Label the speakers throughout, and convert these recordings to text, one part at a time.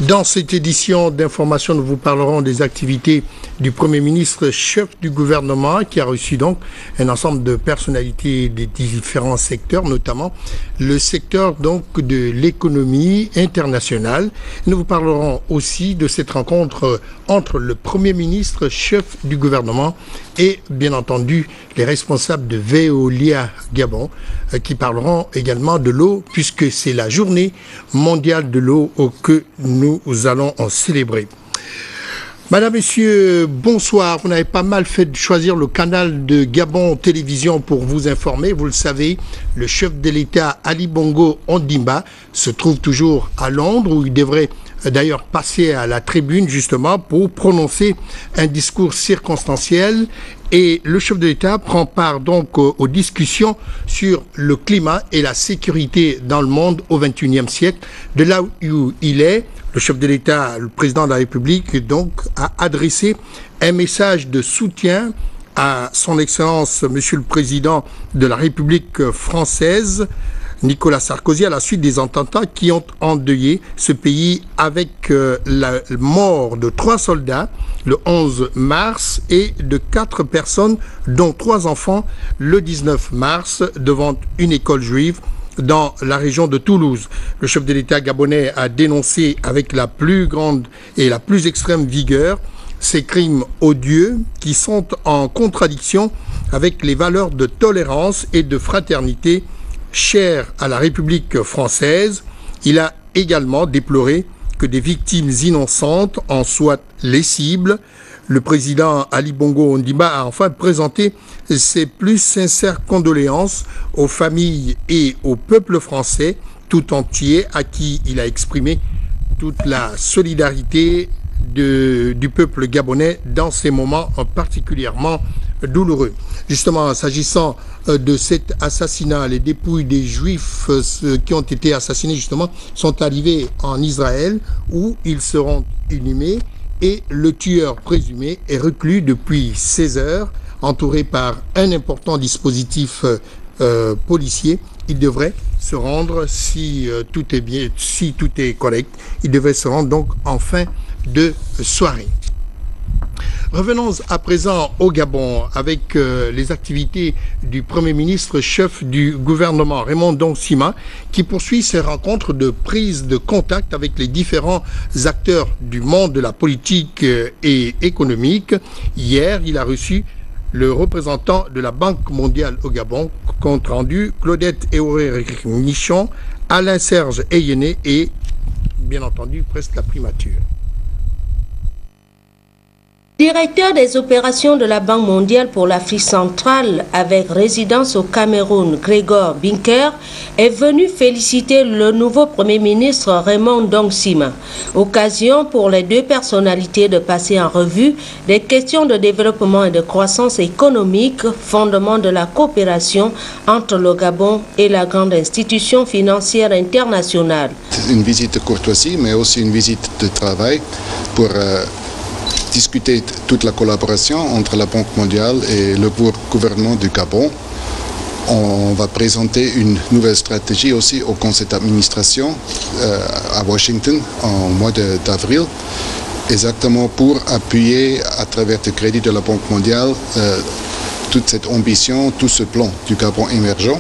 Speaker 1: Dans cette édition d'information, nous vous parlerons des activités du Premier ministre, chef du gouvernement, qui a reçu donc un ensemble de personnalités des différents secteurs, notamment le secteur donc de l'économie internationale. Nous vous parlerons aussi de cette rencontre entre le Premier ministre, chef du gouvernement, et bien entendu les responsables de Veolia Gabon, qui parleront également de l'eau, puisque c'est la journée mondiale de l'eau que nous allons en célébrer. Madame, Messieurs, bonsoir. Vous n'avez pas mal fait de choisir le canal de Gabon Télévision pour vous informer. Vous le savez, le chef de l'État, Ali Bongo Ondimba, se trouve toujours à Londres, où il devrait d'ailleurs passer à la tribune justement pour prononcer un discours circonstanciel. Et le chef de l'État prend part donc aux discussions sur le climat et la sécurité dans le monde au XXIe siècle. De là où il est, le chef de l'État, le président de la République, donc, a adressé un message de soutien à son Excellence, Monsieur le Président de la République française, Nicolas Sarkozy, à la suite des attentats qui ont endeuillé ce pays avec la mort de 3 soldats le 11 mars et de 4 personnes, dont 3 enfants, le 19 mars, devant une école juive dans la région de Toulouse. Le chef de l'État gabonais a dénoncé avec la plus grande et la plus extrême vigueur ces crimes odieux qui sont en contradiction avec les valeurs de tolérance et de fraternité chères à la République française. Il a également déploré que des victimes innocentes en soient les cibles. Le président Ali Bongo Ondimba a enfin présenté ses plus sincères condoléances aux familles et au peuple français tout entier, à qui il a exprimé toute la solidarité du peuple gabonais dans ces moments particulièrement douloureux. Justement, s'agissant de cet assassinat, les dépouilles des Juifs qui ont été assassinés justement sont arrivés en Israël, où ils seront inhumés, et le tueur présumé est reclus depuis 16 heures, entouré par un important dispositif policier. Il devrait se rendre, si tout est bien, si tout est correct, il devrait se rendre donc en fin de soirée. Revenons à présent au Gabon avec les activités du Premier ministre, chef du gouvernement, Raymond Dongsima, qui poursuit ses rencontres de prise de contact avec les différents acteurs du monde de la politique et économique. Hier, il a reçu le représentant de la Banque mondiale au Gabon, compte rendu Claudette Eoré-Michon, Alain-Serge Eyene et, bien entendu, presque la primature.
Speaker 2: Directeur des opérations de la Banque mondiale pour l'Afrique centrale avec résidence au Cameroun, Gregor Binker, est venu féliciter le nouveau Premier ministre Raymond Dongsima. Occasion pour les deux personnalités de passer en revue des questions de développement et de croissance économique, fondement de la coopération entre le Gabon et la grande institution financière internationale.
Speaker 3: Une visite de courtoisie, mais aussi une visite de travail pour discuter toute la collaboration entre la Banque mondiale et le gouvernement du Gabon. On va présenter une nouvelle stratégie aussi au conseil d'administration à Washington en mois d'avril, exactement pour appuyer à travers le crédit de la Banque mondiale toute cette ambition, tout ce plan du Gabon émergent.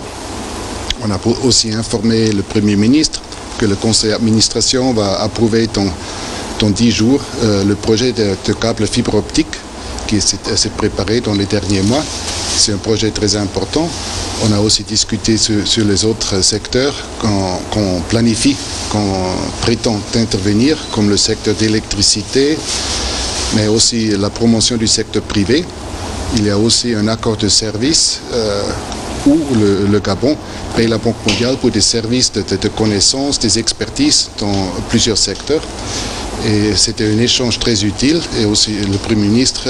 Speaker 3: On a aussi informé le Premier ministre que le conseil d'administration va approuver dans 10 jours le projet de câble fibre optique qui s'est préparé dans les derniers mois. C'est un projet très important. On a aussi discuté sur les autres secteurs qu'on planifie, qu'on prétend intervenir, comme le secteur d'électricité, mais aussi la promotion du secteur privé. Il y a aussi un accord de service où le Gabon paye la Banque mondiale pour des services de connaissances, des expertises dans plusieurs secteurs. Et c'était un échange très utile et aussi le Premier ministre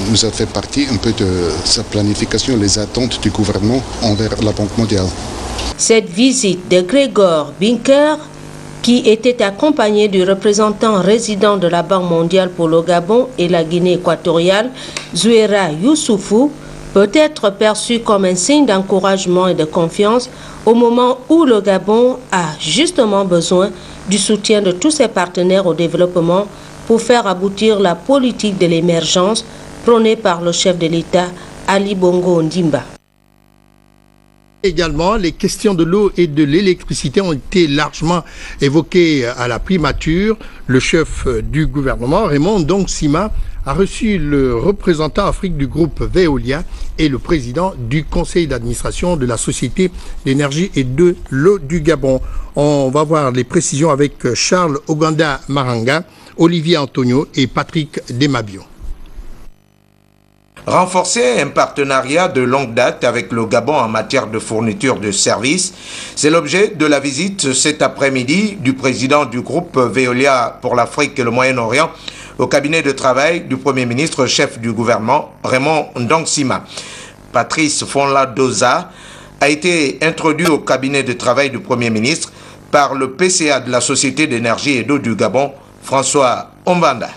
Speaker 3: nous a fait partie un peu de sa planification, les attentes du gouvernement envers la Banque mondiale.
Speaker 2: Cette visite de Gregor Binker, qui était accompagné du représentant résident de la Banque mondiale pour le Gabon et la Guinée équatoriale, Zouera Youssoufou, peut être perçue comme un signe d'encouragement et de confiance au moment où le Gabon a justement besoin du soutien de tous ses partenaires au développement pour faire aboutir la politique de l'émergence prônée par le chef de l'État, Ali Bongo Ondimba.
Speaker 1: Également, les questions de l'eau et de l'électricité ont été largement évoquées à la primature. Le chef du gouvernement, Raymond Ndong Sima, a reçu le représentant Afrique du groupe Veolia et le président du conseil d'administration de la Société d'énergie et de l'eau du Gabon. On va voir les précisions avec Charles Oganda Maranga, Olivier Antonio et Patrick Demabio.
Speaker 4: Renforcer un partenariat de longue date avec le Gabon en matière de fourniture de services, c'est l'objet de la visite cet après-midi du président du groupe Veolia pour l'Afrique et le Moyen-Orient au cabinet de travail du Premier ministre chef du gouvernement, Raymond Ndong Sima. Patrice Fonla Doza a été introduit au cabinet de travail du Premier ministre par le PCA de la Société d'énergie et d'eau du Gabon, François Ombanda.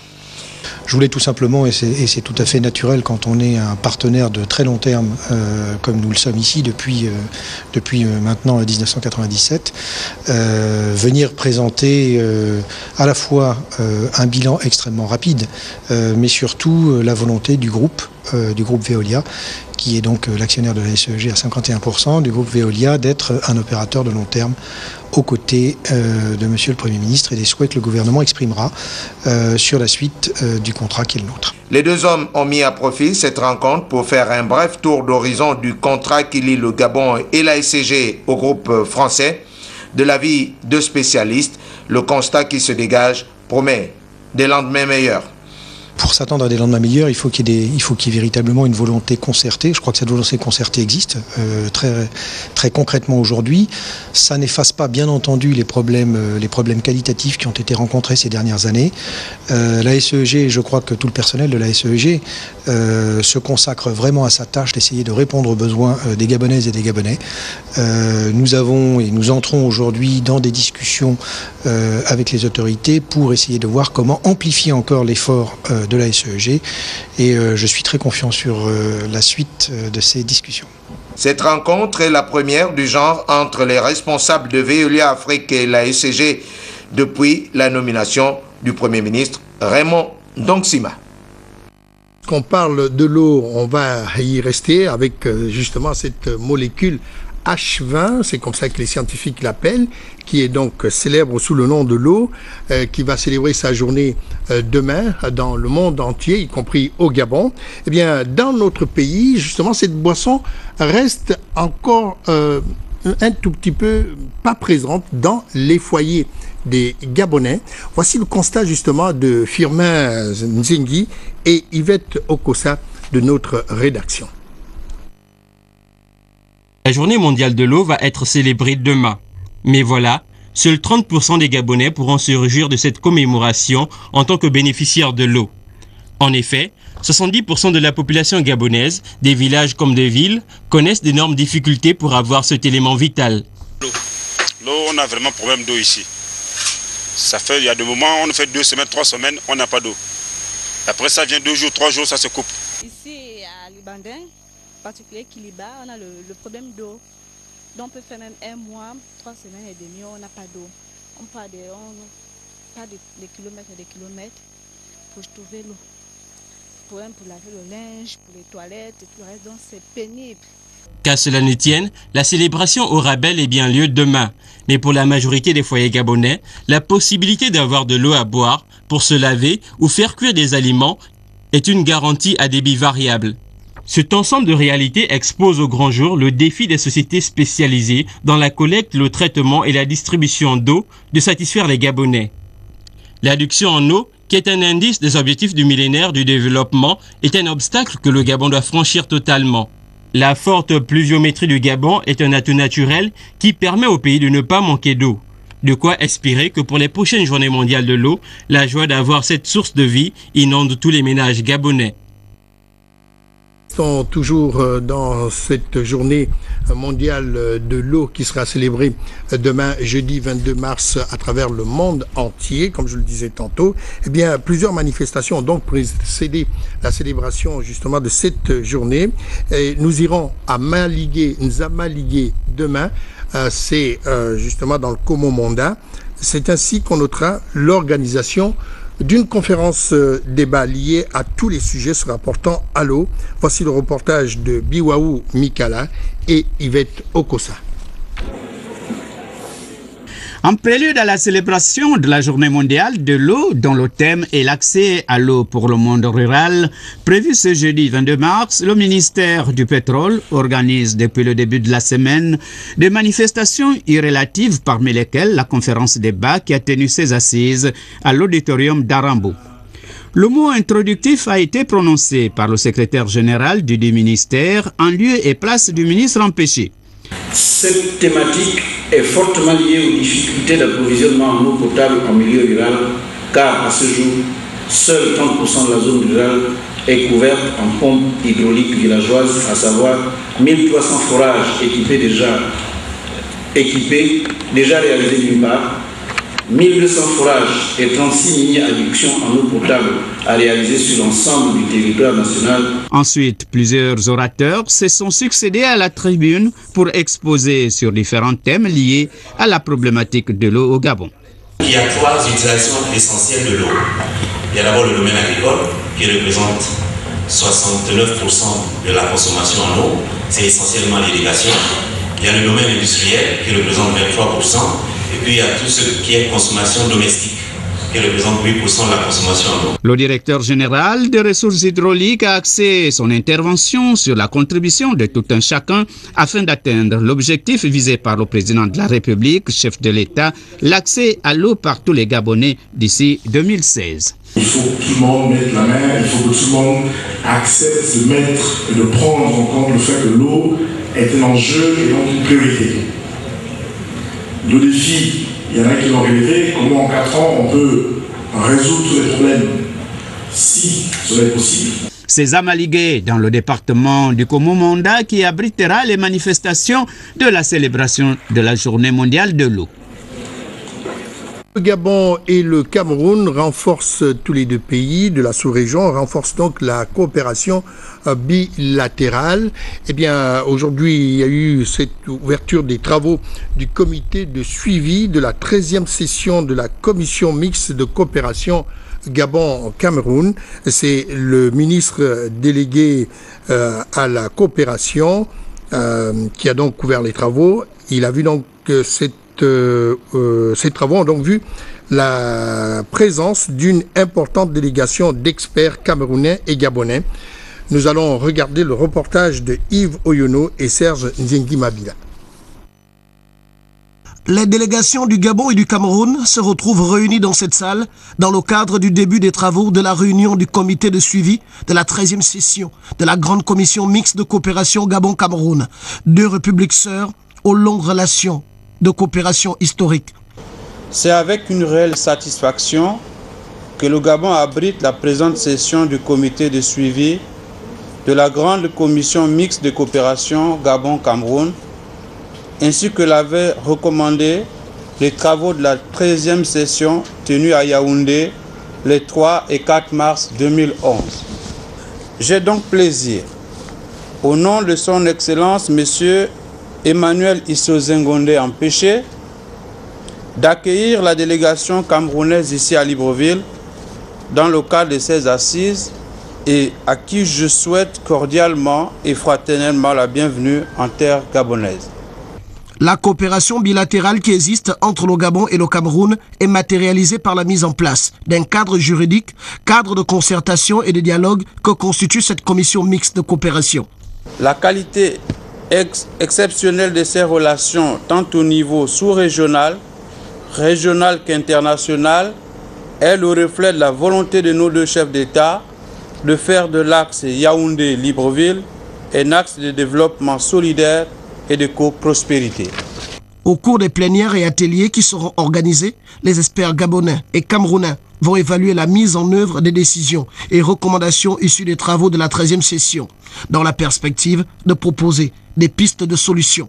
Speaker 5: Je voulais tout simplement, et c'est tout à fait naturel quand on est un partenaire de très long terme, comme nous le sommes ici depuis maintenant 1997, venir présenter à la fois un bilan extrêmement rapide, mais surtout la volonté du groupe Veolia, qui est donc l'actionnaire de la SEG à 51%, du groupe Veolia, d'être un opérateur de long terme aux côtés de Monsieur le Premier ministre et des souhaits que le gouvernement exprimera sur la suite du contrat qui est le nôtre.
Speaker 4: Les deux hommes ont mis à profit cette rencontre pour faire un bref tour d'horizon du contrat qui lie le Gabon et la SEG au groupe français. De l'avis de spécialistes, le constat qui se dégage promet des lendemains meilleurs.
Speaker 5: Pour s'attendre à des lendemains meilleurs, il faut qu'il y ait véritablement une volonté concertée. Je crois que cette volonté concertée existe très concrètement aujourd'hui. Ça n'efface pas, bien entendu, les problèmes qualitatifs qui ont été rencontrés ces dernières années. La SEG, je crois que tout le personnel de la SEG se consacre vraiment à sa tâche d'essayer de répondre aux besoins des Gabonaises et des Gabonais. Nous avons et nous entrons aujourd'hui dans des discussions avec les autorités pour essayer de voir comment amplifier encore l'effort de la SEG et je suis très confiant sur la suite de ces discussions.
Speaker 4: Cette rencontre est la première du genre entre les responsables de Veolia Afrique et la SEG depuis la nomination du Premier ministre Raymond Ndong Sima.
Speaker 1: Qu'on parle de l'eau, on va y rester avec justement cette molécule H20, c'est comme ça que les scientifiques l'appellent, qui est donc célèbre sous le nom de l'eau, qui va célébrer sa journée demain dans le monde entier, y compris au Gabon. Eh bien, dans notre pays, justement, cette boisson reste encore un tout petit peu pas présente dans les foyers des Gabonais. Voici le constat justement de Firmin Nzengi et Yvette Okosa de notre rédaction.
Speaker 6: La journée mondiale de l'eau va être célébrée demain. Mais voilà, seuls 30% des Gabonais pourront se réjouir de cette commémoration en tant que bénéficiaires de l'eau. En effet, 70% de la population gabonaise, des villages comme des villes, connaissent d'énormes difficultés pour avoir cet élément vital.
Speaker 7: L'eau, on a vraiment problème d'eau ici. Il y a des moments, on fait 2 semaines, 3 semaines, on n'a pas d'eau. Après ça vient 2 jours, 3 jours, ça se coupe.
Speaker 8: Ici à Libandin, en particulier Kiliba, on a le problème d'eau. Donc on peut faire même 1 mois, 3 semaines et demie, on n'a pas d'eau. On part des kilomètres et des kilomètres pour trouver l'eau. Pour laver le linge, pour les toilettes et tout le reste, donc c'est pénible.
Speaker 6: Qu'à cela ne tienne, la célébration aura bel et bien lieu demain. Mais pour la majorité des foyers gabonais, la possibilité d'avoir de l'eau à boire pour se laver ou faire cuire des aliments est une garantie à débit variable. Cet ensemble de réalités expose au grand jour le défi des sociétés spécialisées dans la collecte, le traitement et la distribution d'eau de satisfaire les Gabonais. L'adduction en eau, qui est un indice des objectifs du millénaire du développement, est un obstacle que le Gabon doit franchir totalement. La forte pluviométrie du Gabon est un atout naturel qui permet au pays de ne pas manquer d'eau. De quoi espérer que pour les prochaines journées mondiales de l'eau, la joie d'avoir cette source de vie inonde tous les ménages gabonais.
Speaker 1: Sont toujours dans cette journée mondiale de l'eau qui sera célébrée demain, jeudi 22 mars, à travers le monde entier, comme je le disais tantôt. Eh bien, plusieurs manifestations ont donc précédé la célébration justement de cette journée. Et nous irons à Nzamaligé demain. C'est justement dans le Komo Monda. C'est ainsi qu'on notera l'organisation d'une conférence débat liée à tous les sujets se rapportant à l'eau. Voici le reportage de Biwaou Mikala et Yvette Okosa.
Speaker 9: En prélude à la célébration de la Journée mondiale de l'eau, dont le thème est l'accès à l'eau pour le monde rural, prévu ce jeudi 22 mars, le ministère du Pétrole organise depuis le début de la semaine des manifestations irrélatives, parmi lesquelles la conférence débat qui a tenu ses assises à l'auditorium d'Arambo. Le mot introductif a été prononcé par le secrétaire général du ministère en lieu et place du ministre empêché.
Speaker 10: Cette thématique est fortement liée aux difficultés d'approvisionnement en eau potable en milieu rural, car à ce jour, seul 30% de la zone rurale est couverte en pompes hydrauliques villageoises, à savoir 1300 forages déjà réalisés d'une part, 1200 forages et 36 mini-adductions en eau potable à réaliser sur l'ensemble du territoire national.
Speaker 9: Ensuite, plusieurs orateurs se sont succédés à la tribune pour exposer sur différents thèmes liés à la problématique de l'eau au Gabon.
Speaker 11: Il y a 3 utilisations essentielles de l'eau. Il y a d'abord le domaine agricole qui représente 69% de la consommation en eau. C'est essentiellement l'irrigation. Il y a le domaine industriel qui représente 23%. Et puis il y a tout ce qui est consommation domestique, qui représente 8% de la consommation en eau.
Speaker 9: Le directeur général des ressources hydrauliques a axé son intervention sur la contribution de tout un chacun afin d'atteindre l'objectif visé par le président de la République, chef de l'État, l'accès à l'eau par tous les Gabonais d'ici 2016.
Speaker 12: Il faut que tout le monde mette la main, il faut que tout le monde accepte de mettre et de prendre en compte le fait que l'eau est un enjeu et donc une priorité. Le défi, il y en a qui l'ont relevé, comment en 4 ans on peut résoudre tous les problèmes, si cela est possible.
Speaker 9: C'est Zamaligué, dans le département du Komo-Monda, qui abritera les manifestations de la célébration de la Journée mondiale de l'eau.
Speaker 1: Le Gabon et le Cameroun renforcent, tous les deux pays de la sous-région, renforcent donc la coopération bilatérale. Eh bien, aujourd'hui, il y a eu cette ouverture des travaux du comité de suivi de la 13e session de la commission mixte de coopération Gabon-Cameroun. C'est le ministre délégué à la coopération qui a donc ouvert les travaux. Il a vu donc que ces travaux ont donc vu la présence d'une importante délégation d'experts camerounais et gabonais. Nous allons regarder le reportage de Yves Oyono et Serge Nzengi Mabila.
Speaker 13: Les délégations du Gabon et du Cameroun se retrouvent réunies dans cette salle dans le cadre du début des travaux de la réunion du comité de suivi de la 13e session de la grande commission mixte de coopération Gabon-Cameroun, 2 républiques sœurs aux longues relations de coopération historique.
Speaker 14: C'est avec une réelle satisfaction que le Gabon abrite la présente session du comité de suivi de la grande commission mixte de coopération Gabon-Cameroun, ainsi que l'avaient recommandé les travaux de la 13e session tenue à Yaoundé les 3 et 4 mars 2011. J'ai donc plaisir, au nom de son Excellence Monsieur Emmanuel Issozengonde Empêché, d'accueillir la délégation camerounaise ici à Libreville dans le cadre de ces assises et à qui je souhaite cordialement et fraternellement la bienvenue en terre gabonaise.
Speaker 13: La coopération bilatérale qui existe entre le Gabon et le Cameroun est matérialisée par la mise en place d'un cadre juridique, cadre de concertation et de dialogue que constitue cette commission mixte de coopération.
Speaker 14: La qualité exceptionnelle de ces relations, tant au niveau sous-régional, régional qu'international, est le reflet de la volonté de nos 2 chefs d'État de faire de l'axe Yaoundé-Libreville un axe de développement solidaire et de coprospérité.
Speaker 13: Au cours des plénières et ateliers qui seront organisés, les experts gabonais et camerounais vont évaluer la mise en œuvre des décisions et recommandations issues des travaux de la 13e session, dans la perspective de proposer des pistes de solutions.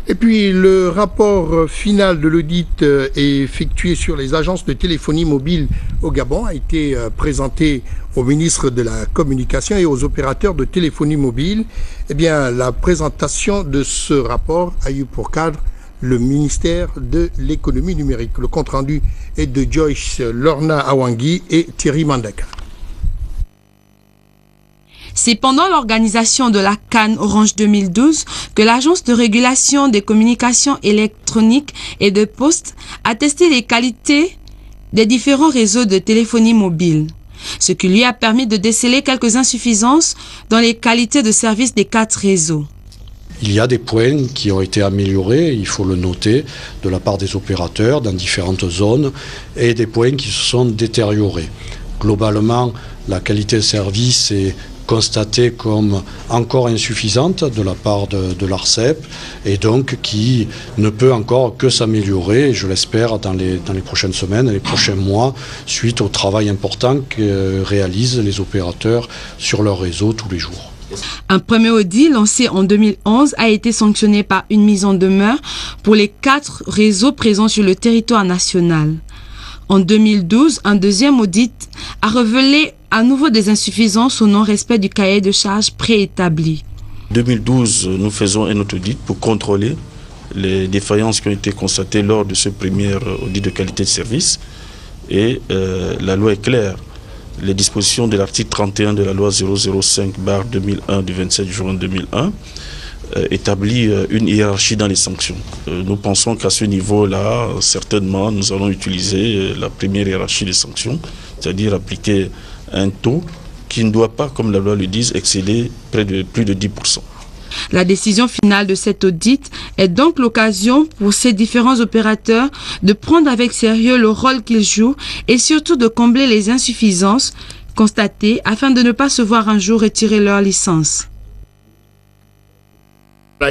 Speaker 1: Et puis le rapport final de l'audit effectué sur les agences de téléphonie mobile au Gabon a été présenté au ministre de la Communication et aux opérateurs de téléphonie mobile. Eh bien, la présentation de ce rapport a eu pour cadre le ministère de l'économie numérique. Le compte-rendu est de Joyce Lorna Awangi et Thierry Mandaka.
Speaker 15: C'est pendant l'organisation de la Cannes Orange 2012 que l'Agence de régulation des communications électroniques et de postes a testé les qualités des différents réseaux de téléphonie mobile, ce qui lui a permis de déceler quelques insuffisances dans les qualités de service des 4 réseaux.
Speaker 16: Il y a des points qui ont été améliorés, il faut le noter, de la part des opérateurs dans différentes zones, et des points qui se sont détériorés. Globalement, la qualité de service est constatée comme encore insuffisante de la part de l'ARCEP et donc qui ne peut encore que s'améliorer, je l'espère, dans les prochaines semaines, les prochains mois, suite au travail important que réalisent les opérateurs sur leur réseau tous les jours.
Speaker 15: Un premier audit lancé en 2011 a été sanctionné par une mise en demeure pour les 4 réseaux présents sur le territoire national. En 2012, un deuxième audit a révélé à nouveau des insuffisances au non-respect du cahier de charges préétabli.
Speaker 17: En 2012, nous faisons un autre audit pour contrôler les défaillances qui ont été constatées lors de ce premier audit de qualité de service. Et la loi est claire. Les dispositions de l'article 31 de la loi 005/2001 du 27 juin 2001 établit une hiérarchie dans les sanctions. Nous pensons qu'à ce niveau-là, certainement, nous allons utiliser la première hiérarchie des sanctions, c'est-à-dire appliquer un taux qui ne doit pas, comme la loi le dit, excéder plus de 10%.
Speaker 15: La décision finale de cet audit est donc l'occasion pour ces différents opérateurs de prendre avec sérieux le rôle qu'ils jouent et surtout de combler les insuffisances constatées afin de ne pas se voir un jour retirer leur licence.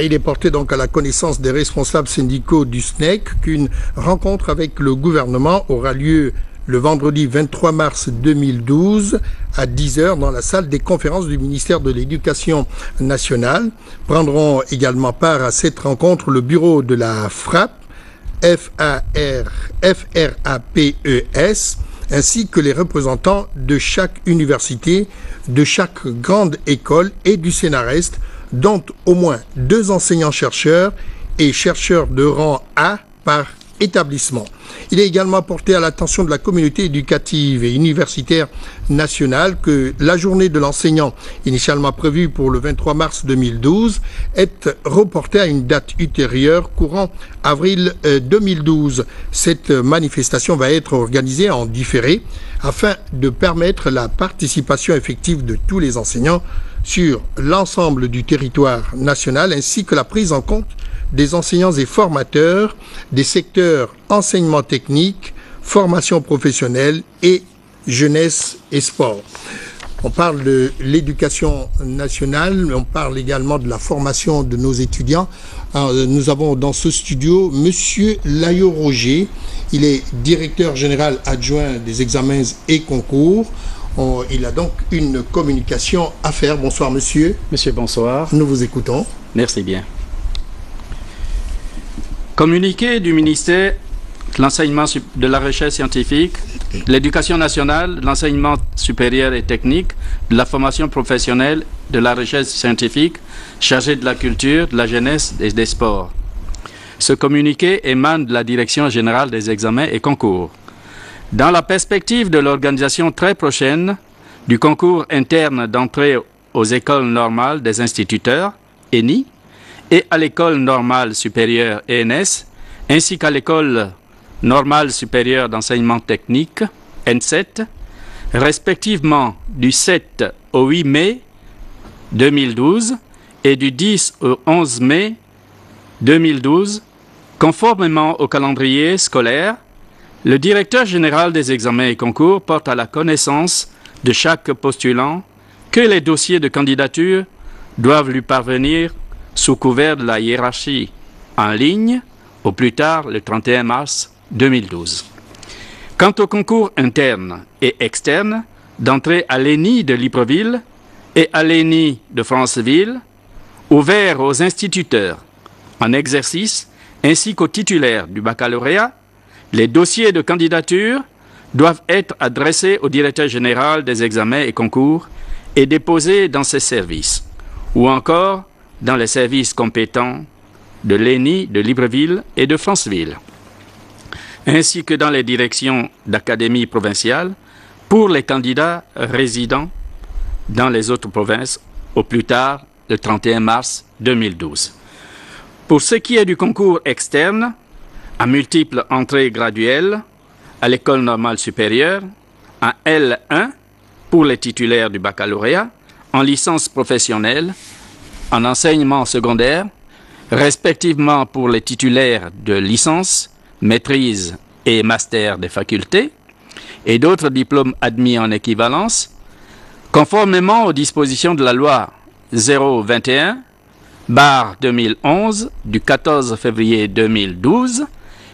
Speaker 1: Il est porté donc à la connaissance des responsables syndicaux du SNEC qu'une rencontre avec le gouvernement aura lieu le vendredi 23 mars 2012 à 10h dans la salle des conférences du ministère de l'Éducation nationale. Prendront également part à cette rencontre le bureau de la FRAPES, ainsi que les représentants de chaque université, de chaque grande école et du CNREST, dont au moins 2 enseignants-chercheurs et chercheurs de rang A par établissement. Il est également porté à l'attention de la communauté éducative et universitaire nationale que la journée de l'enseignant, initialement prévue pour le 23 mars 2012, est reportée à une date ultérieure, courant avril 2012. Cette manifestation va être organisée en différé afin de permettre la participation effective de tous les enseignants sur l'ensemble du territoire national, ainsi que la prise en compte des enseignants et formateurs des secteurs enseignement technique, formation professionnelle et jeunesse et sport. On parle de l'éducation nationale, on parle également de la formation de nos étudiants. Alors, nous avons dans ce studio Monsieur Layo Roger, il est directeur général adjoint des examens et concours. Il a donc une communication à faire. Bonsoir monsieur.
Speaker 18: Monsieur, bonsoir.
Speaker 1: Nous vous écoutons.
Speaker 18: Merci bien. Communiqué du ministère de l'enseignement de la recherche scientifique, de l'éducation nationale, de l'enseignement supérieur et technique, de la formation professionnelle, de la recherche scientifique, chargé de la culture, de la jeunesse et des sports. Ce communiqué émane de la Direction générale des examens et concours. Dans la perspective de l'organisation très prochaine du concours interne d'entrée aux écoles normales des instituteurs, ENI, et à l'école normale supérieure ENS, ainsi qu'à l'école normale supérieure d'enseignement technique, ENSET, respectivement du 7 au 8 mai 2012 et du 10 au 11 mai 2012, conformément au calendrier scolaire, le directeur général des examens et concours porte à la connaissance de chaque postulant que les dossiers de candidature doivent lui parvenir sous couvert de la hiérarchie en ligne au plus tard le 31 mars 2012. Quant au concours interne et externe d'entrée à l'ENI de Libreville et à l'ENI de Franceville, ouvert aux instituteurs en exercice ainsi qu'aux titulaires du baccalauréat, les dossiers de candidature doivent être adressés au directeur général des examens et concours et déposés dans ses services, ou encore dans les services compétents de Lény, de Libreville et de Franceville, ainsi que dans les directions d'académies provinciales pour les candidats résidant dans les autres provinces au plus tard le 31 mars 2012. Pour ce qui est du concours externe, à multiples entrées graduelles à l'école normale supérieure, en L1 pour les titulaires du baccalauréat, en licence professionnelle, en enseignement secondaire, respectivement pour les titulaires de licence, maîtrise et master des facultés, et d'autres diplômes admis en équivalence, conformément aux dispositions de la loi 021/2011 du 14 février 2012,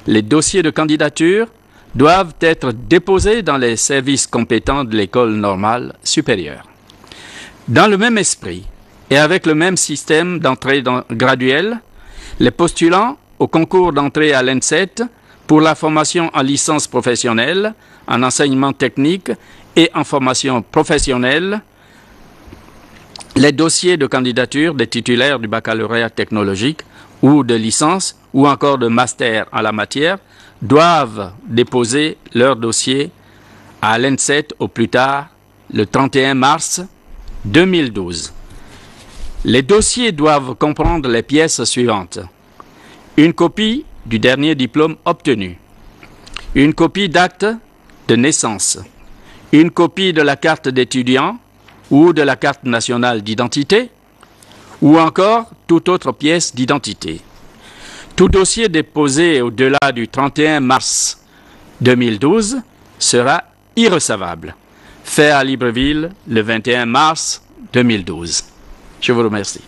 Speaker 18: les dossiers de candidature doivent être déposés dans les services compétents de l'école normale supérieure. Dans le même esprit et avec le même système d'entrée graduelle, les postulants au concours d'entrée à l'ENSET pour la formation en licence professionnelle, en enseignement technique et en formation professionnelle, les dossiers de candidature des titulaires du baccalauréat technologique ou de licence ou encore de master en la matière doivent déposer leur dossier à l'ENSET au plus tard le 31 mars 2012. Les dossiers doivent comprendre les pièces suivantes: une copie du dernier diplôme obtenu, une copie d'acte de naissance, une copie de la carte d'étudiant ou de la carte nationale d'identité, ou encore toute autre pièce d'identité. Tout dossier déposé au-delà du 31 mars 2012 sera irrecevable. Fait à Libreville le 21 mars 2012. Je vous remercie.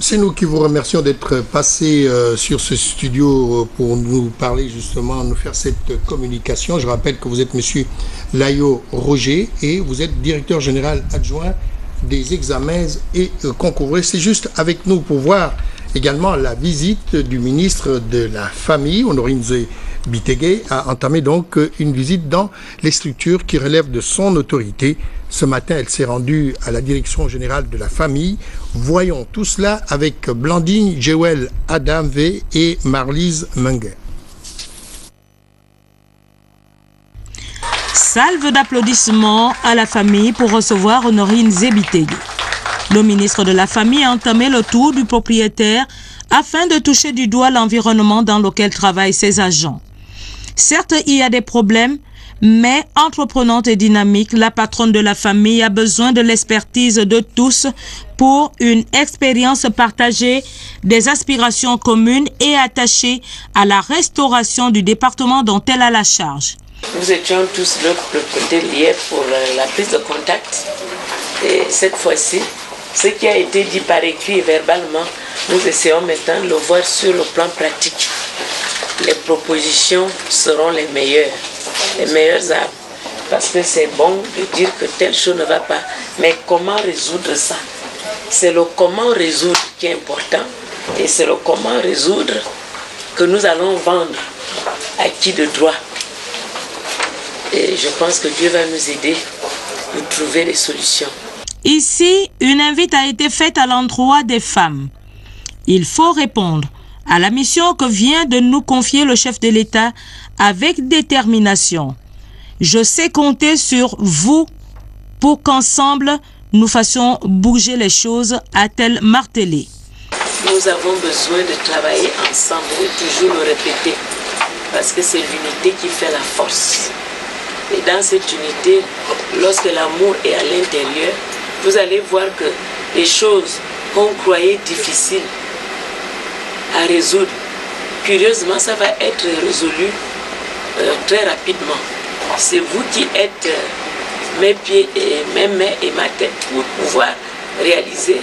Speaker 1: C'est nous qui vous remercions d'être passé sur ce studio pour nous parler justement, nous faire cette communication. Je rappelle que vous êtes monsieur Layo Roger et vous êtes directeur général adjoint des examens et concours. C'est juste avec nous pour voir également la visite du ministre de la Famille, Honorine Bitege, a entamé donc une visite dans les structures qui relèvent de son autorité. Ce matin, elle s'est rendue à la Direction générale de la Famille. Voyons tout cela avec Blandine Jewel Adamve et Marlise Mengue.
Speaker 19: Salve d'applaudissements à la famille pour recevoir Honorine Zebitege. Le ministre de la Famille a entamé le tour du propriétaire afin de toucher du doigt l'environnement dans lequel travaillent ses agents. Certes, il y a des problèmes, mais entreprenante et dynamique, la patronne de la famille a besoin de l'expertise de tous pour une expérience partagée, des aspirations communes et attachées à la restauration du département dont elle a la charge.
Speaker 20: Nous étions tous de l'autre côté liés pour la prise de contact. Et cette fois-ci, ce qui a été dit par écrit et verbalement, nous essayons maintenant de le voir sur le plan pratique. Les propositions seront les meilleures armes. Parce que c'est bon de dire que telle chose ne va pas. Mais comment résoudre ça? C'est le comment résoudre qui est important. Et c'est le comment résoudre que nous allons vendre à qui de droit. Et je pense que Dieu va nous aider pour trouver des solutions.
Speaker 19: Ici, une invite a été faite à l'endroit des femmes. Il faut répondre à la mission que vient de nous confier le chef de l'État avec détermination. Je sais compter sur vous pour qu'ensemble, nous fassions bouger les choses, a-t-elle martelé.
Speaker 20: Nous avons besoin de travailler ensemble et toujours le répéter, parce que c'est l'unité qui fait la force. Et dans cette unité, lorsque l'amour est à l'intérieur, vous allez voir que les choses qu'on croyait difficiles à résoudre, curieusement, ça va être résolu très rapidement. C'est vous qui êtes mes pieds et mes mains et ma tête pour pouvoir réaliser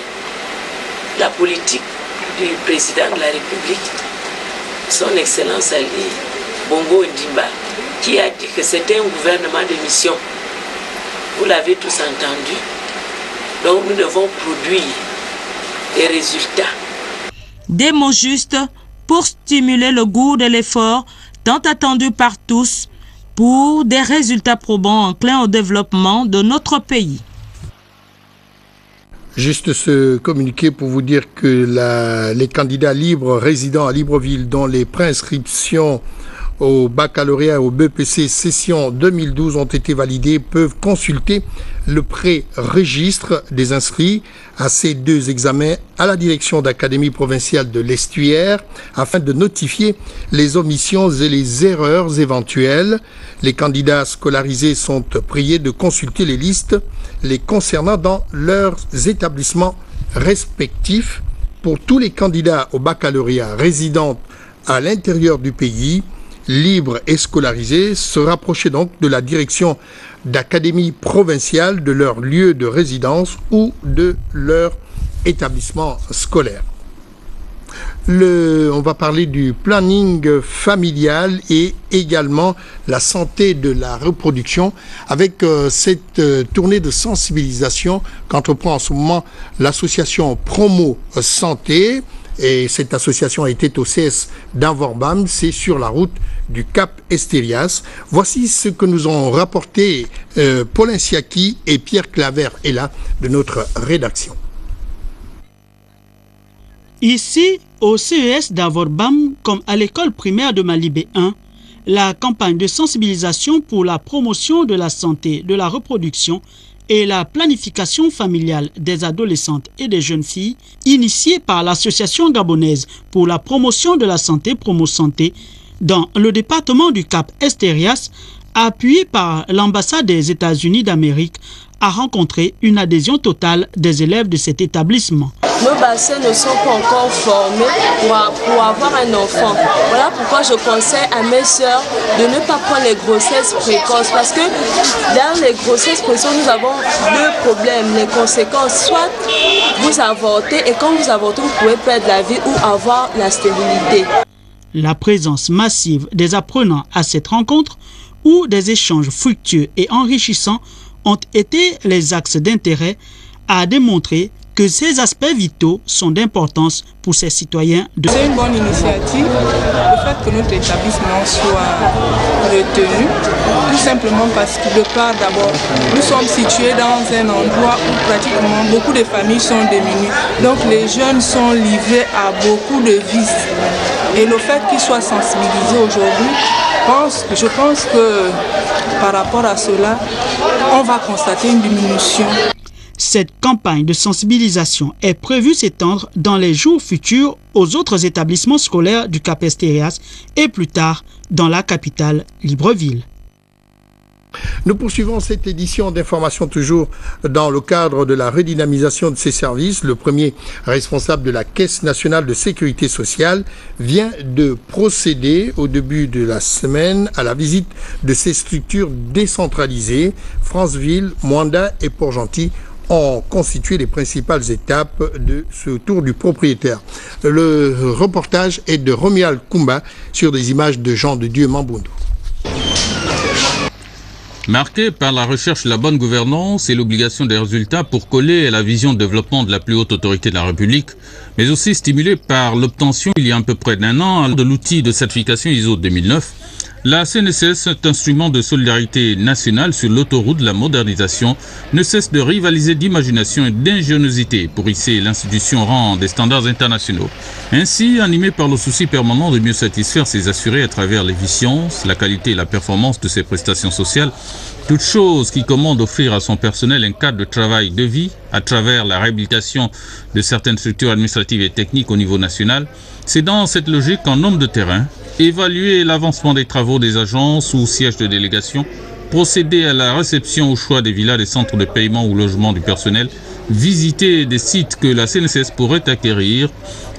Speaker 20: la politique du président de la République, son Excellence Ali Bongo Ondimba, qui a dit que c'était un gouvernement de mission. Vous l'avez tous entendu. Donc nous devons produire des résultats.
Speaker 19: Des mots justes pour stimuler le goût de l'effort tant attendu par tous pour des résultats probants enclins au développement de notre pays.
Speaker 1: Juste ce communiqué pour vous dire que les candidats libres résidant à Libreville dont les préinscriptions au baccalauréat et au BEPC session 2012 ont été validés peuvent consulter le pré-registre des inscrits à ces deux examens à la direction d'Académie provinciale de l'Estuaire afin de notifier les omissions et les erreurs éventuelles. Les candidats scolarisés sont priés de consulter les listes les concernant dans leurs établissements respectifs. Pour tous les candidats au baccalauréat résidant à l'intérieur du pays, libres et scolarisés, se rapprocher donc de la direction d'académie provinciale de leur lieu de résidence ou de leur établissement scolaire. On va parler du planning familial et également la santé de la reproduction avec cette tournée de sensibilisation qu'entreprend en ce moment l'association Promo Santé. Et cette association était au CS d'Anvorbam, c'est sur la route du Cap Estérias. Voici ce que nous ont rapporté Paulin Siaki et Pierre Claver est là de notre rédaction.
Speaker 21: Ici, au CES d'Anvorbam, comme à l'école primaire de Malibé 1, la campagne de sensibilisation pour la promotion de la santé, de la reproduction et la planification familiale des adolescentes et des jeunes filles, initiée par l'Association gabonaise pour la promotion de la santé, Promo Santé, dans le département du Cap Estérias, appuyée par l'ambassade des États-Unis d'Amérique, a rencontré une adhésion totale des élèves de cet établissement.
Speaker 22: Nos bassins ne sont pas encore formés pour avoir un enfant. Voilà pourquoi je conseille à mes sœurs de ne pas prendre les grossesses précoces. Parce que dans les grossesses précoces, nous avons deux problèmes. Les conséquences, soit vous avortez et quand vous avortez, vous pouvez perdre la vie ou avoir la stérilité.
Speaker 21: La présence massive des apprenants à cette rencontre où des échanges fructueux et enrichissants ont été les axes d'intérêt à démontrer que ces aspects vitaux sont d'importance pour ces citoyens.
Speaker 23: C'est une bonne initiative, le fait que notre établissement soit retenu, tout simplement parce que de part d'abord, nous sommes situés dans un endroit où pratiquement beaucoup de familles sont démunies. Donc les jeunes sont livrés à beaucoup de vices. Et le fait qu'ils soient sensibilisés aujourd'hui, je pense que par rapport à cela, on va constater une diminution.
Speaker 21: Cette campagne de sensibilisation est prévue s'étendre dans les jours futurs aux autres établissements scolaires du Cap Estérias et plus tard dans la capitale Libreville.
Speaker 1: Nous poursuivons cette édition d'information toujours dans le cadre de la redynamisation de ces services. Le premier responsable de la Caisse nationale de sécurité sociale vient de procéder au début de la semaine à la visite de ces structures décentralisées. Franceville, Mwanda et Port-Gentil ont constitué les principales étapes de ce tour du propriétaire. Le reportage est de Romuald Kumba sur des images de Jean de Dieu Mamboundou.
Speaker 24: Marqué par la recherche de la bonne gouvernance et l'obligation des résultats pour coller à la vision de développement de la plus haute autorité de la République, mais aussi stimulé par l'obtention il y a à peu près d'un an de l'outil de certification ISO 2009, la CNSS, instrument de solidarité nationale sur l'autoroute de la modernisation, ne cesse de rivaliser d'imagination et d'ingéniosité pour hisser l'institution au rang des standards internationaux. Ainsi, animé par le souci permanent de mieux satisfaire ses assurés à travers l'efficience, la qualité et la performance de ses prestations sociales, toute chose qui commande d'offrir à son personnel un cadre de travail de vie à travers la réhabilitation de certaines structures administratives et techniques au niveau national, c'est dans cette logique qu'en homme de terrain, évaluer l'avancement des travaux des agences ou sièges de délégation, procéder à la réception au choix des villas, des centres de paiement ou logement du personnel, visiter des sites que la CNSS pourrait acquérir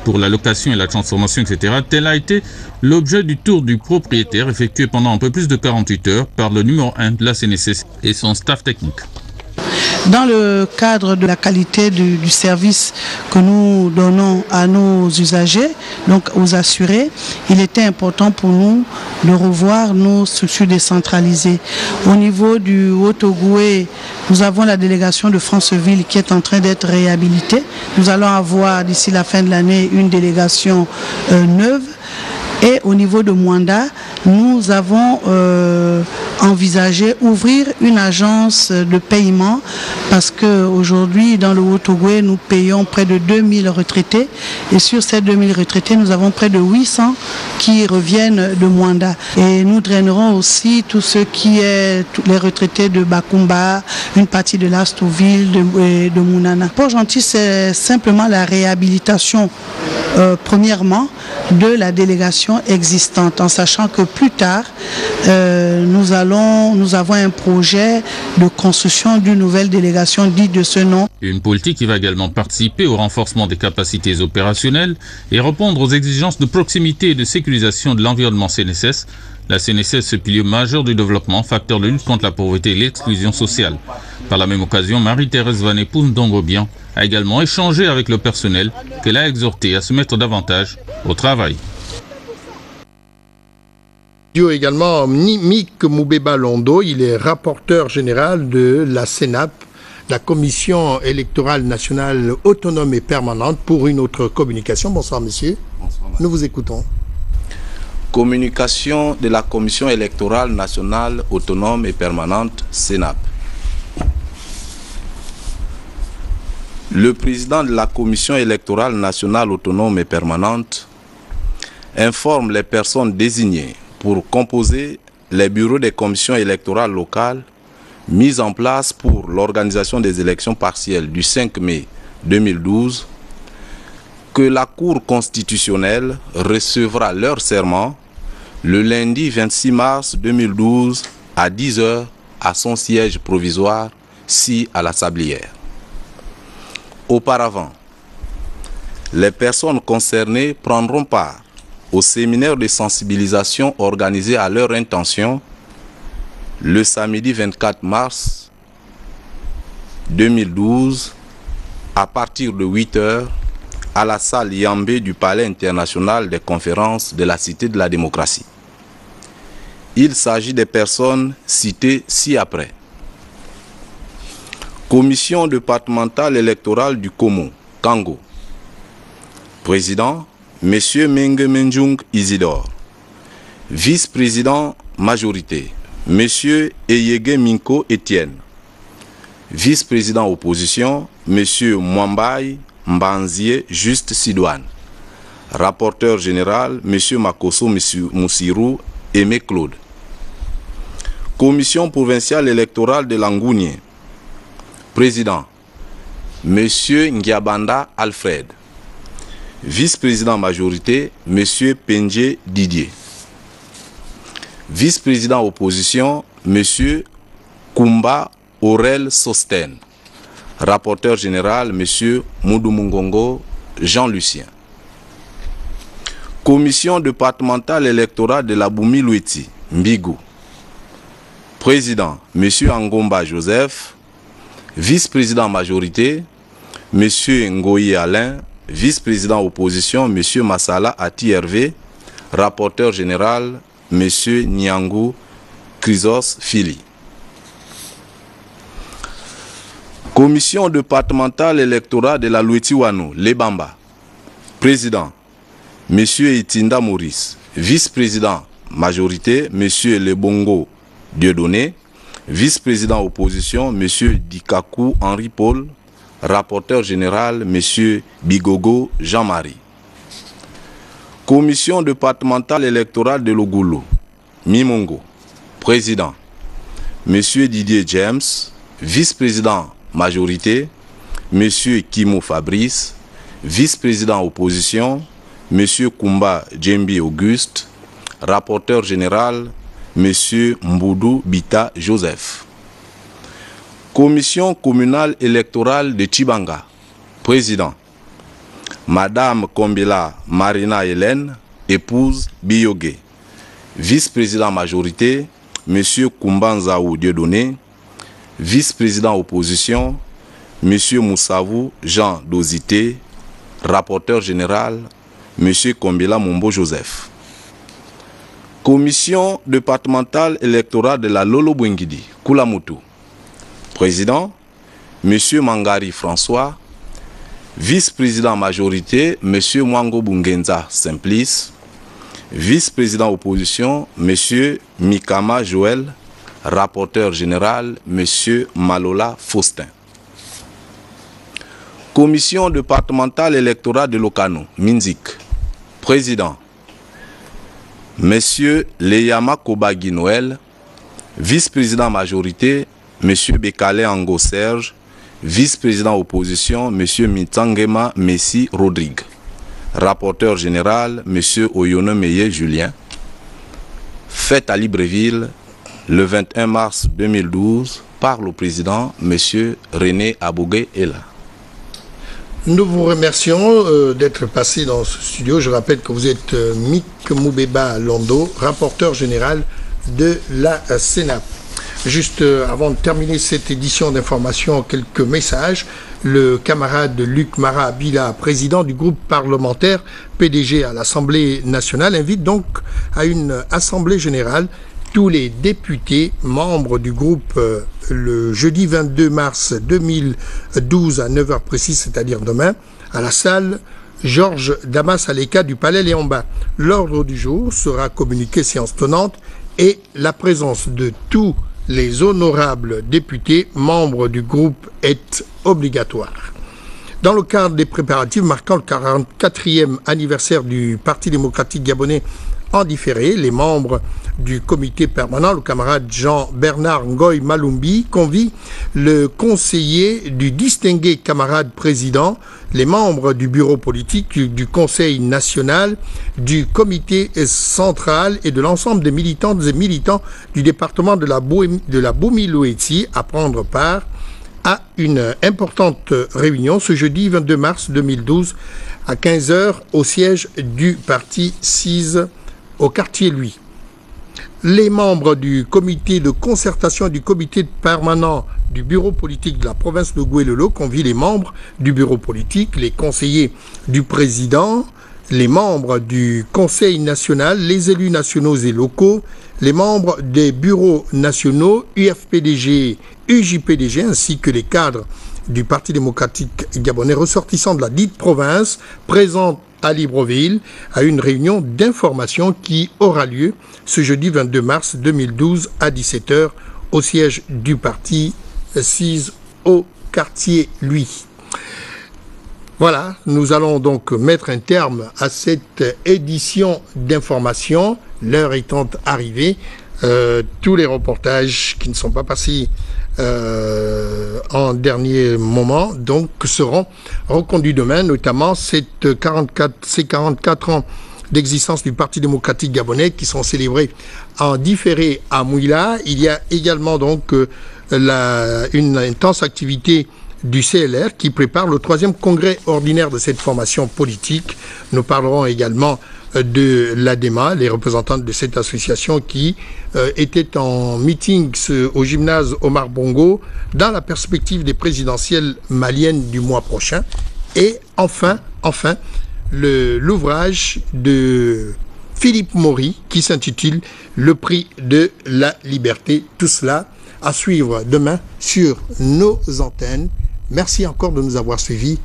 Speaker 24: pour la location et la transformation, etc. Tel a été l'objet du tour du propriétaire effectué pendant un peu plus de 48 heures par le numéro 1 de la CNSS et son staff technique.
Speaker 25: Dans le cadre de la qualité du service que nous donnons à nos usagers, donc aux assurés, il était important pour nous de revoir nos structures décentralisées. Au niveau du Haut-Ogoué, nous avons la délégation de Franceville qui est en train d'être réhabilitée. Nous allons avoir d'ici la fin de l'année une délégation neuve. Et au niveau de Mwanda, nous avons envisager ouvrir une agence de paiement parce qu'aujourd'hui, dans le Haut-Ogooué, nous payons près de 2000 retraités et sur ces 2000 retraités, nous avons près de 800 qui reviennent de Mwanda. Et nous drainerons aussi tout ce qui est les retraités de Bakumba, une partie de l'Astouville, de Mounana. Port-Gentil, c'est simplement la réhabilitation, premièrement, de la délégation existante, en sachant que plus tard, nous avons un projet de construction d'une nouvelle délégation dite de ce nom.
Speaker 24: Une politique qui va également participer au renforcement des capacités opérationnelles et répondre aux exigences de proximité et de sécurisation de l'environnement CNSS. La CNSS, pilier majeur du développement, facteur de lutte contre la pauvreté et l'exclusion sociale. Par la même occasion, Marie-Thérèse Vanépoun Dongobian a également échangé avec le personnel qu'elle a exhorté à se mettre davantage au travail.
Speaker 1: Également Mick Moubeba Londo, il est rapporteur général de la CENAP, la Commission électorale nationale autonome et permanente, pour une autre communication. Bonsoir monsieur. Bonsoir, nous vous écoutons.
Speaker 2: Communication de la Commission électorale nationale autonome et permanente CENAP. Le président de la Commission électorale nationale autonome et permanente informe les personnes désignées pour composer les bureaux des commissions électorales locales mises en place pour l'organisation des élections partielles du 5 mai 2012 que la Cour constitutionnelle recevra leur serment le lundi 26 mars 2012 à 10 h à son siège provisoire, ci à la Sablière. Auparavant, les personnes concernées prendront part au séminaire de sensibilisation organisé à leur intention le samedi 24 mars 2012 à partir de 8 h à la salle Yambé du Palais international des conférences de la Cité de la démocratie. Il s'agit des personnes citées ci-après. Commission départementale électorale du Komo, Kango. Président, M. Menge Menjung Isidore. Vice-président majorité, M. Eyege Minko Etienne. Vice-président opposition, M. Mwambaye Mbanzie Juste Sidouane. Rapporteur général, M. Makoso Moussirou Aimé Claude. Commission provinciale électorale de Langounié. Président, M. Ngiabanda Alfred. Vice-président majorité, M. Pendje Didier. Vice-président opposition, M. Kumba Aurel Sosten. Rapporteur général, M. Moudoumungongo Jean-Lucien. Commission départementale électorale de la Boumi-Loueti, Mbigou. Président, M. Angomba Joseph. Vice-président majorité, M. Ngoyi Alain. Vice-président opposition, M. Massala Ati Hervé. Rapporteur général, M. Nyangou Chrysos Fili. Commission départementale électorale de la Loueti-Wanou, Lebamba. Président, M. Itinda Maurice. Vice-président majorité, M. Lebongo Dieudonné. Vice-président opposition, M. Dikakou Henri Paul. Rapporteur général, M. Bigogo Jean-Marie. Commission départementale électorale de Logoulou, Mimongo. Président, M. Didier James. Vice-président majorité, M. Kimo Fabrice. Vice-président opposition, M. Kumba Djembi Auguste. Rapporteur général, M. Mboudou Bita Joseph. Commission communale électorale de Tchibanga. Président, Madame Kombela Marina Hélène, épouse Biyoge. Vice-président majorité, M. Koumbanzaou Dieudonné. Vice-président opposition, M. Moussavou Jean Dozité. Rapporteur général, M. Kombela Mombo Joseph. Commission départementale électorale de la Lolo Bwengidi, Koulamoutou. Président, M. Mangari François. Vice-président majorité, M. Mwango Bungenza Simplice. Vice-président opposition, M. Mikama Joël. Rapporteur général, M. Malola Faustin. Commission départementale électorale de Lokano, Minzik. Président, M. Leyama Kobagi Noël. Vice-président majorité, M. Bekale Ango Serge. Vice-président opposition, M. Mitangema Messi Rodrigue. Rapporteur général, M. Oyono Meye Julien. Fête à Libreville, le 21 mars 2012, par le président, M. René Abougé Ela.
Speaker 1: Nous vous remercions d'être passé dans ce studio. Je rappelle que vous êtes Mick Moubeba Londo, rapporteur général de la Sénat. Juste avant de terminer cette édition d'information, quelques messages. Le camarade Luc Mara-Abila, président du groupe parlementaire PDG à l'Assemblée nationale, invite donc à une assemblée générale tous les députés membres du groupe le jeudi 22 mars 2012 à 9h précise, c'est-à-dire demain, à la salle Georges Damas Aleka du Palais Léon-Bas. L'ordre du jour sera communiqué séance tenante et la présence de tous les honorables députés membres du groupe est obligatoire. Dans le cadre des préparatifs marquant le 44e anniversaire du Parti démocratique gabonais en différé, les membres du comité permanent, le camarade Jean-Bernard Ngoy Malumbi, convie le conseiller du distingué camarade président, les membres du bureau politique, du conseil national, du comité central et de l'ensemble des militantes et militants du département de la Boumi-Loueti à prendre part à une importante réunion ce jeudi 22 mars 2012 à 15h au siège du parti 6 au quartier Louis. Les membres du comité de concertation et du comité permanent du bureau politique de la province de Gouelelo convient les membres du bureau politique, les conseillers du président, les membres du conseil national, les élus nationaux et locaux, les membres des bureaux nationaux, UFPDG, UJPDG, ainsi que les cadres du Parti démocratique gabonais ressortissant de la dite province, présents à Libreville, à une réunion d'information qui aura lieu ce jeudi 22 mars 2012 à 17h au siège du parti 6 au quartier Louis. Voilà, nous allons donc mettre un terme à cette édition d'information, l'heure étant arrivée. Tous les reportages qui ne sont pas passés en dernier moment donc seront reconduits demain, notamment ces 44 ans d'existence du Parti démocratique gabonais qui sont célébrés en différé à Mouila. Il y a également donc une intense activité du CLR qui prépare le 3e congrès ordinaire de cette formation politique. Nous parlerons également de l'ADEMA, les représentants de cette association qui étaient en meeting au gymnase Omar Bongo dans la perspective des présidentielles maliennes du mois prochain. Et enfin, l'ouvrage de Philippe Maury qui s'intitule Le prix de la liberté. Tout cela à suivre demain sur nos antennes. Merci encore de nous avoir suivis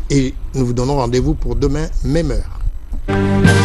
Speaker 1: et nous vous donnons rendez-vous pour demain, même heure.